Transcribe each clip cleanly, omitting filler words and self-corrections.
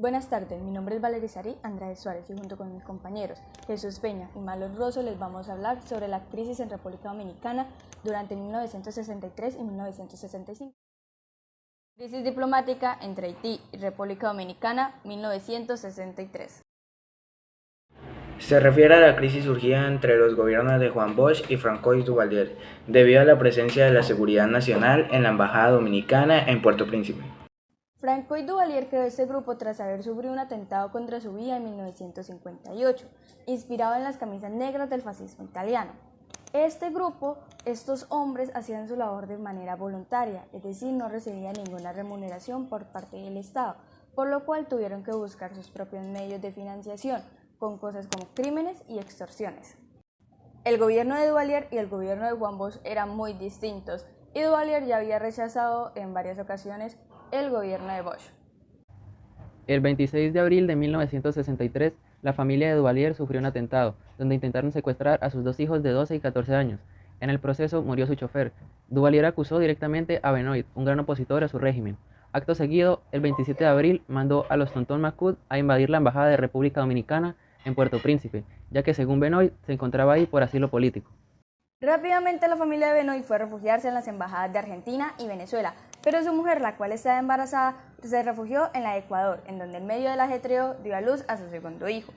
Buenas tardes, mi nombre es Valeria Sari Andrade Suárez y junto con mis compañeros Jesús Peña y Marlon Rosso les vamos a hablar sobre la crisis en República Dominicana durante 1963 y 1965. Crisis diplomática entre Haití y República Dominicana, 1963. Se refiere a la crisis surgida entre los gobiernos de Juan Bosch y Francois Duvalier, debido a la presencia de la seguridad nacional en la embajada dominicana en Puerto Príncipe. Francois Duvalier creó este grupo tras haber sufrido un atentado contra su vida en 1958, inspirado en las camisas negras del fascismo italiano. Estos hombres hacían su labor de manera voluntaria, es decir, no recibían ninguna remuneración por parte del Estado, por lo cual tuvieron que buscar sus propios medios de financiación, con cosas como crímenes y extorsiones. El gobierno de Duvalier y el gobierno de Juan Bosch eran muy distintos, y Duvalier ya había rechazado en varias ocasiones el gobierno de Bosch. El 26 de abril de 1963, la familia de Duvalier sufrió un atentado, donde intentaron secuestrar a sus dos hijos de 12 y 14 años. En el proceso murió su chofer. Duvalier acusó directamente a Benoit, un gran opositor a su régimen. Acto seguido, el 27 de abril, mandó a los Tonton Macoute a invadir la embajada de República Dominicana en Puerto Príncipe, ya que según Benoit se encontraba ahí por asilo político. Rápidamente la familia de Benoit fue a refugiarse en las embajadas de Argentina y Venezuela, pero su mujer, la cual estaba embarazada, se refugió en la de Ecuador, en donde en medio del ajetreo dio a luz a su segundo hijo.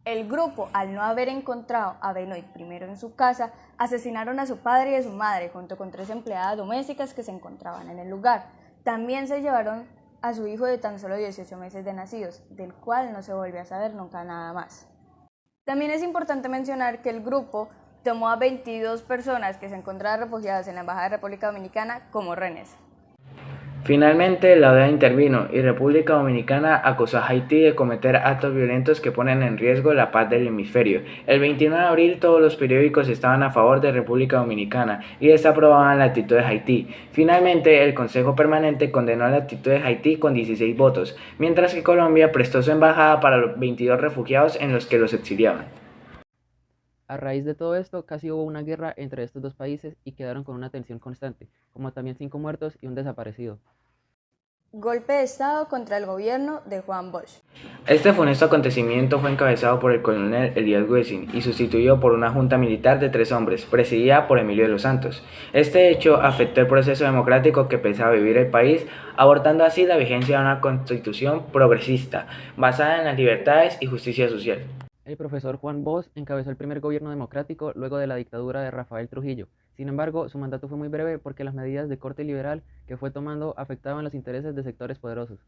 El grupo, al no haber encontrado a Benoit primero en su casa, asesinaron a su padre y a su madre, junto con 3 empleadas domésticas que se encontraban en el lugar. También se llevaron a su hijo de tan solo 18 meses de nacidos, del cual no se volvió a saber nunca nada más. También es importante mencionar que el grupo tomó a 22 personas que se encontraban refugiadas en la Embajada de República Dominicana como rehenes. Finalmente, la OEA intervino y República Dominicana acusó a Haití de cometer actos violentos que ponen en riesgo la paz del hemisferio. El 29 de abril todos los periódicos estaban a favor de República Dominicana y desaprobaban la actitud de Haití. Finalmente, el Consejo Permanente condenó la actitud de Haití con 16 votos, mientras que Colombia prestó su embajada para los 22 refugiados en los que los exiliaban. A raíz de todo esto, casi hubo una guerra entre estos dos países y quedaron con una tensión constante, como también 5 muertos y un desaparecido. Golpe de Estado contra el gobierno de Juan Bosch. Este funesto acontecimiento fue encabezado por el coronel Elías Güesing y sustituido por una junta militar de 3 hombres, presidida por Emilio de los Santos. Este hecho afectó el proceso democrático que pensaba vivir el país, abortando así la vigencia de una constitución progresista, basada en las libertades y justicia social. El profesor Juan Bosch encabezó el primer gobierno democrático luego de la dictadura de Rafael Trujillo. Sin embargo, su mandato fue muy breve porque las medidas de corte liberal que fue tomando afectaban los intereses de sectores poderosos.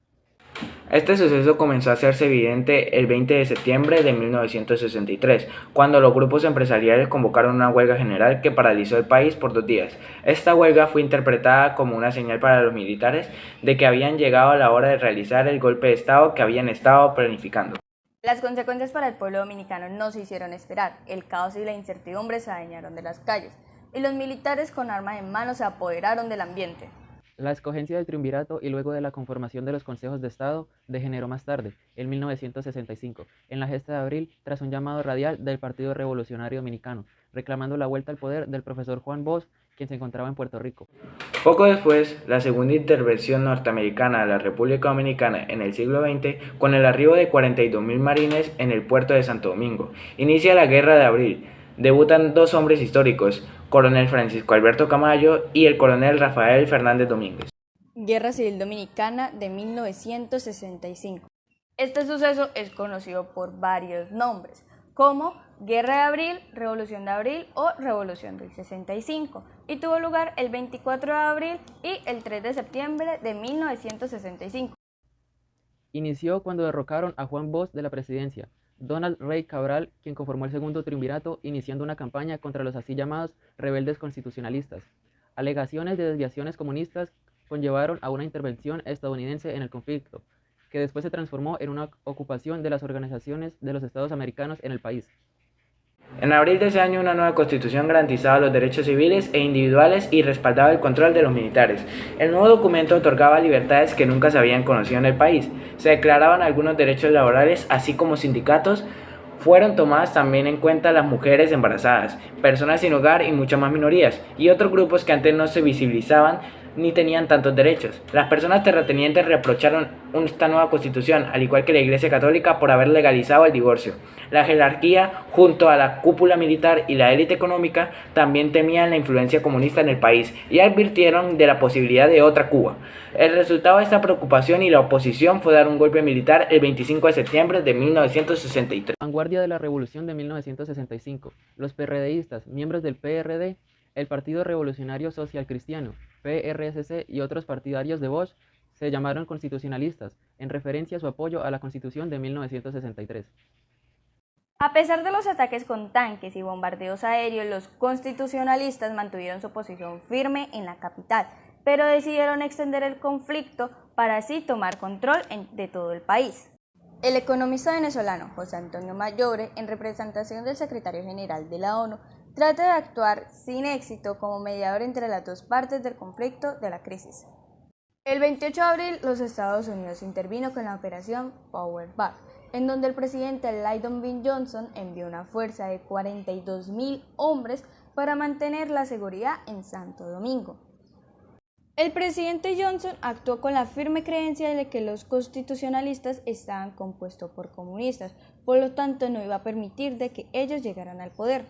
Este suceso comenzó a hacerse evidente el 20 de septiembre de 1963, cuando los grupos empresariales convocaron una huelga general que paralizó el país por 2 días. Esta huelga fue interpretada como una señal para los militares de que habían llegado a la hora de realizar el golpe de Estado que habían estado planificando. Las consecuencias para el pueblo dominicano no se hicieron esperar. El caos y la incertidumbre se adueñaron de las calles, y los militares con armas en mano se apoderaron del ambiente. La escogencia del triunvirato y luego de la conformación de los consejos de Estado degeneró más tarde, en 1965, en la gesta de abril, tras un llamado radial del Partido Revolucionario Dominicano, reclamando la vuelta al poder del profesor Juan Bosch, quien se encontraba en Puerto Rico. Poco después, la segunda intervención norteamericana de la República Dominicana en el siglo XX, con el arribo de 42.000 marines en el puerto de Santo Domingo, inicia la Guerra de Abril. Debutan 2 hombres históricos, coronel Francisco Alberto Camayo y el coronel Rafael Fernández Domínguez. Guerra Civil Dominicana de 1965. Este suceso es conocido por varios nombres, como Guerra de Abril, Revolución de Abril o Revolución del 65, y tuvo lugar el 24 de abril y el 3 de septiembre de 1965. Inició cuando derrocaron a Juan Bosch de la presidencia. Donald Rey Cabral, quien conformó el segundo triunvirato, iniciando una campaña contra los así llamados rebeldes constitucionalistas. Alegaciones de desviaciones comunistas conllevaron a una intervención estadounidense en el conflicto, que después se transformó en una ocupación de las organizaciones de los Estados americanos en el país. En abril de ese año, una nueva constitución garantizaba los derechos civiles e individuales y respaldaba el control de los militares. El nuevo documento otorgaba libertades que nunca se habían conocido en el país. Se declaraban algunos derechos laborales, así como sindicatos. Fueron tomadas también en cuenta las mujeres embarazadas, personas sin hogar y muchas más minorías, y otros grupos que antes no se visibilizaban ni tenían tantos derechos. Las personas terratenientes reprocharon esta nueva constitución, al igual que la Iglesia Católica, por haber legalizado el divorcio. La jerarquía, junto a la cúpula militar y la élite económica, también temían la influencia comunista en el país y advirtieron de la posibilidad de otra Cuba. El resultado de esta preocupación y la oposición fue dar un golpe militar el 25 de septiembre de 1963. Vanguardia de la Revolución de 1965. Los PRDistas, miembros del PRD, el Partido Revolucionario Social Cristiano, PRSC y otros partidarios de Bosch se llamaron constitucionalistas, en referencia a su apoyo a la Constitución de 1963. A pesar de los ataques con tanques y bombardeos aéreos, los constitucionalistas mantuvieron su posición firme en la capital, pero decidieron extender el conflicto para así tomar control de todo el país. El economista venezolano José Antonio Mayore, en representación del secretario general de la ONU, trata de actuar sin éxito como mediador entre las dos partes del conflicto de la crisis. El 28 de abril, los Estados Unidos intervino con la operación Power Back, en donde el presidente Lyndon B. Johnson envió una fuerza de 42.000 hombres para mantener la seguridad en Santo Domingo. El presidente Johnson actuó con la firme creencia de que los constitucionalistas estaban compuestos por comunistas, por lo tanto no iba a permitir de que ellos llegaran al poder.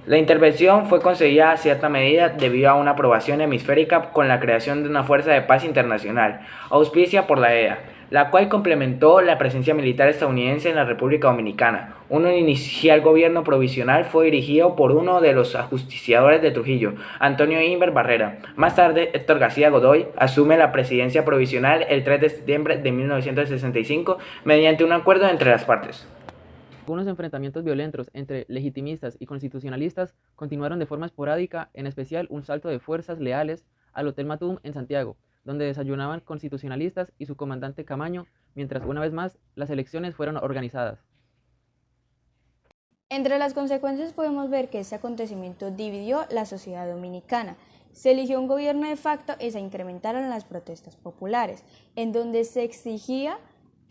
La intervención fue conseguida a cierta medida debido a una aprobación hemisférica con la creación de una Fuerza de Paz Internacional, auspicia por la EA, la cual complementó la presencia militar estadounidense en la República Dominicana. Un inicial gobierno provisional fue dirigido por uno de los ajusticiadores de Trujillo, Antonio Inver Barrera. Más tarde, Héctor García Godoy asume la presidencia provisional el 3 de septiembre de 1965 mediante un acuerdo entre las partes. Algunos enfrentamientos violentos entre legitimistas y constitucionalistas continuaron de forma esporádica, en especial un salto de fuerzas leales al Hotel Matum en Santiago, donde desayunaban constitucionalistas y su comandante Camaño, mientras una vez más las elecciones fueron organizadas. Entre las consecuencias podemos ver que este acontecimiento dividió la sociedad dominicana. Se eligió un gobierno de facto y se incrementaron las protestas populares, en donde se exigía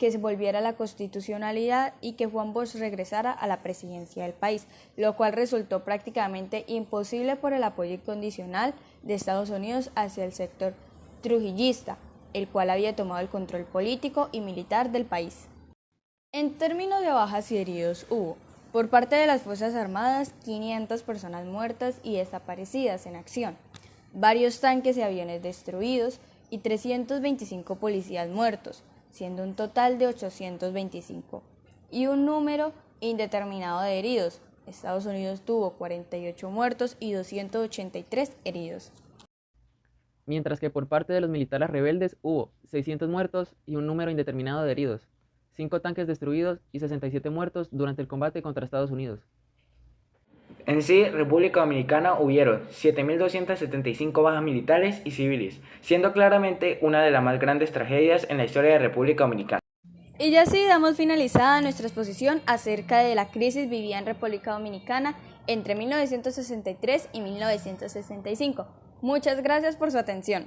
que se volviera a la constitucionalidad y que Juan Bosch regresara a la presidencia del país, lo cual resultó prácticamente imposible por el apoyo incondicional de Estados Unidos hacia el sector trujillista, el cual había tomado el control político y militar del país. En términos de bajas y heridos hubo, por parte de las Fuerzas Armadas, 500 personas muertas y desaparecidas en acción, varios tanques y aviones destruidos y 325 policías muertos, siendo un total de 825, y un número indeterminado de heridos. Estados Unidos tuvo 48 muertos y 283 heridos. Mientras que por parte de los militares rebeldes hubo 600 muertos y un número indeterminado de heridos, 5 tanques destruidos y 67 muertos durante el combate contra Estados Unidos. En sí, República Dominicana hubieron 7.275 bajas militares y civiles, siendo claramente una de las más grandes tragedias en la historia de República Dominicana. Y ya así damos finalizada nuestra exposición acerca de la crisis vivida en República Dominicana entre 1963 y 1965. Muchas gracias por su atención.